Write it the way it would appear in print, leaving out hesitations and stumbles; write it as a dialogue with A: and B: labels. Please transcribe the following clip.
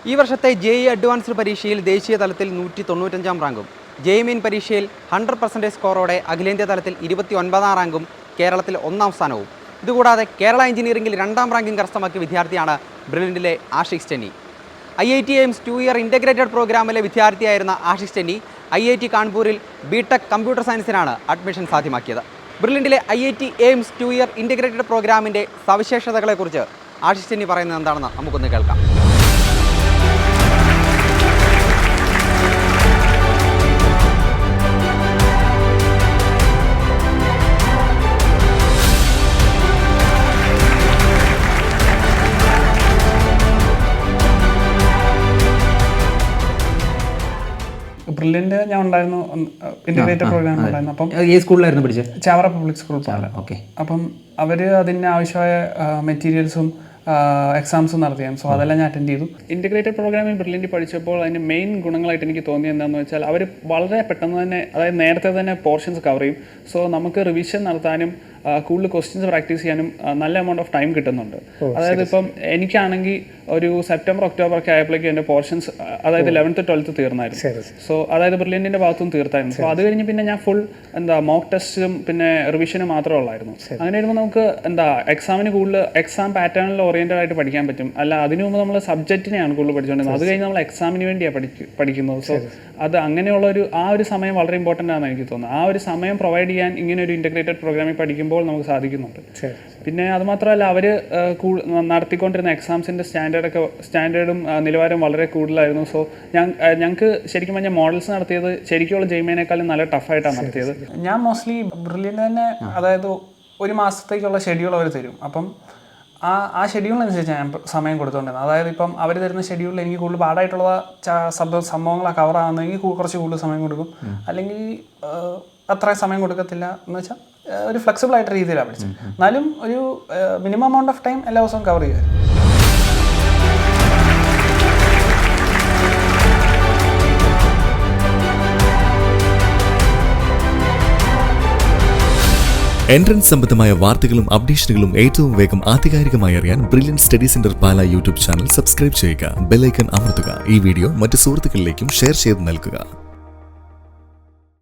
A: ഈ വർഷത്തെ JEE advanced പരീക്ഷയിൽ ദേശീയ തലത്തിൽ 195-ാം റാങ്കും JEE മെയിൻ പരീക്ഷയിൽ 100% സ്കോറോടെ അഖിലേന്ത്യാ തലത്തിൽ 29-ാം റാങ്കും കേരളത്തിൽ 1-ാം സ്ഥാനവും. ഇതുകൂടാതെ കേരള എഞ്ചിനീയറിംഗിൽ 2-ാം റാങ്കിംഗ് കരസ്ഥമാക്കിയ വിദ്യാർത്ഥിയാണ് ബ്രില്യൻറ്റിലെ ആഷിഖ് സ്റ്റെന്നി. IIT എയിംസ് 2-ഇയർ ഇൻ്റഗ്രേറ്റഡ് പ്രോഗ്രാമിലെ വിദ്യാർത്ഥിയായിരുന്ന ആഷിഖ് സ്റ്റെന്നി IIT കാൺപൂരിൽ BTech കമ്പ്യൂട്ടർ സയൻസിനാണ് അഡ്മിഷൻ സാധ്യമാക്കിയത്. ബ്രില്യൻറ്റിലെ IIT എയിംസ് 2-ഇയർ ഇൻ്റഗ്രേറ്റഡ് പ്രോഗ്രാമിൻ്റെ സവിശേഷതകളെക്കുറിച്ച് ആഷിഖ് സ്റ്റെന്നി പറയുന്നത് എന്താണെന്ന് നമുക്കൊന്ന് കേൾക്കാം.
B: ബ്രില്യൻ്റ് ഞാൻ ഉണ്ടായിരുന്നു, ഇൻ്റഗ്രേറ്റഡ് പ്രോഗ്രാം ഉണ്ടായിരുന്നു. അപ്പം
A: ഏത് സ്കൂളിലായിരുന്നു പഠിച്ചത്?
B: Chavara public school.
A: ഓക്കെ.
B: അപ്പം അവർ അതിന് ആവശ്യമായ മെറ്റീരിയൽസും എക്സാംസും നടത്തിയായിരുന്നു. സോ അതെല്ലാം ഞാൻ അറ്റൻഡ് ചെയ്തു. ഇൻ്റഗ്രേറ്റഡ് പ്രോഗ്രാമിൽ ബ്രില്യൻ്റ് പഠിച്ചപ്പോൾ അതിൻ്റെ മെയിൻ ഗുണങ്ങളായിട്ട് എനിക്ക് തോന്നിയത് എന്താണെന്ന് വെച്ചാൽ അവർ വളരെ പെട്ടെന്ന് തന്നെ, അതായത് നേരത്തെ തന്നെ പോർഷൻസ് കവർ ചെയ്യും. സോ നമുക്ക് റിവിഷൻ നടത്താനും കൂടുതൽ ക്വസ്റ്റ്യൻസ് പ്രാക്ടീസ് ചെയ്യാനും നല്ല എമൗണ്ട് ഓഫ് ടൈം കിട്ടുന്നുണ്ട്. അതായത് ഇപ്പം എനിക്കാണെങ്കിൽ ഒരു സെപ്റ്റംബർ ഒക്ടോബർ ഒക്കെ ആയപ്പോഴേക്കും എൻ്റെ പോർഷൻസ്, അതായത് 11th 12th തീർന്നായിരുന്നു. സോ അതായത് ബ്രില്യൻറ്റിൻ്റെ ഭാഗത്തും തീർത്തായിരുന്നു. സോ അത് കഴിഞ്ഞ് പിന്നെ ഞാൻ ഫുൾ മോക്ക് ടെസ്റ്റും പിന്നെ റിവിഷനും മാത്രമേ ഉള്ളായിരുന്നു. അങ്ങനെ വരുമ്പോൾ നമുക്ക് എക്സാമിന് കൂടുതൽ എക്സാം പാറ്റേണിൽ ഓറിയൻറ്റഡ് ആയിട്ട് പഠിക്കാൻ പറ്റും. അല്ല, അതിനു മുമ്പ് നമ്മൾ സബ്ജക്റ്റിനെയാണ് കൂടുതൽ പഠിച്ചുകൊണ്ടിരുന്നത്. അത് കഴിഞ്ഞ് നമ്മൾ എക്സാമിന് വേണ്ടിയാണ് പഠിക്കുന്നത്. സോ അത് അങ്ങനെയുള്ള ആ ഒരു സമയം വളരെ ഇമ്പോർട്ടൻ്റ് ആണെന്ന് എനിക്ക് തോന്നുന്നത്. ആ ഒരു സമയം പ്രൊവൈഡ് ചെയ്യാൻ ഇങ്ങനെ ഒരു ഇൻ്റഗ്രേറ്റഡ് പ്രോഗ്രാമിൽ പഠിക്കുമ്പോൾ നമുക്ക് സാധിക്കുന്നുണ്ട്. പിന്നെ അതുമാത്രമല്ല, അവർ നടത്തിക്കൊണ്ടിരുന്ന എക്സാംസിൻ്റെ സ്റ്റാൻഡേർഡും നിലവാരം വളരെ കൂടുതലായിരുന്നു. സോ ഞങ്ങൾക്ക് ശരിക്കും പറഞ്ഞാൽ മോഡൽസ് നടത്തിയത് ശരിക്കുള്ള JEE-നേക്കാളും നല്ല ടഫായിട്ടാണ് നടത്തിയത്. ഞാൻ മോസ്റ്റ്ലി ബ്രില്യൻ്റ് തന്നെ, അതായത് ഒരു മാസത്തേക്കുള്ള ഷെഡ്യൂൾ അവർ തരും. അപ്പം ആ ഷെഡ്യൂളിനനുസരിച്ച് ഞാൻ സമയം കൊടുത്തുകൊണ്ടിരുന്നത്. അതായത് ഇപ്പം അവർ തരുന്ന ഷെഡ്യൂളിൽ എനിക്ക് കൂടുതൽ പാടായിട്ടുള്ള സംഭവങ്ങളെ കവർ ആകുന്നെങ്കിൽ കുറച്ച് കൂടുതൽ സമയം കൊടുക്കും, അല്ലെങ്കിൽ അത്ര സമയം കൊടുക്കത്തില്ല. എന്ന് വെച്ചാൽ ഒരു ഫ്ലെക്സിബിൾ ആയിട്ട് രീതിയിലാണ് പഠിച്ചത്. എന്നാലും ഒരു മിനിമം എമൗണ്ട് ഓഫ് ടൈം എല്ലാ ദിവസവും കവർ ചെയ്യുമായിരുന്നു.
C: എൻട്രൻസ് സംബന്ധമായ വാർത്തകളും അപ്ഡേഷനുകളും ഏറ്റവും വേഗം ആധികാരികമായി അറിയാൻ ബ്രില്യൻറ്റ് സ്റ്റഡി സെന്റർ പാല യൂട്യൂബ് ചാനൽ സബ്സ്ക്രൈബ് ചെയ്യുക. ബെൽ ഐക്കൺ അമർത്തുക. ഈ വീഡിയോ മറ്റ് സുഹൃത്തുക്കളിലേക്കും ഷെയർ ചെയ്ത് നൽകുക.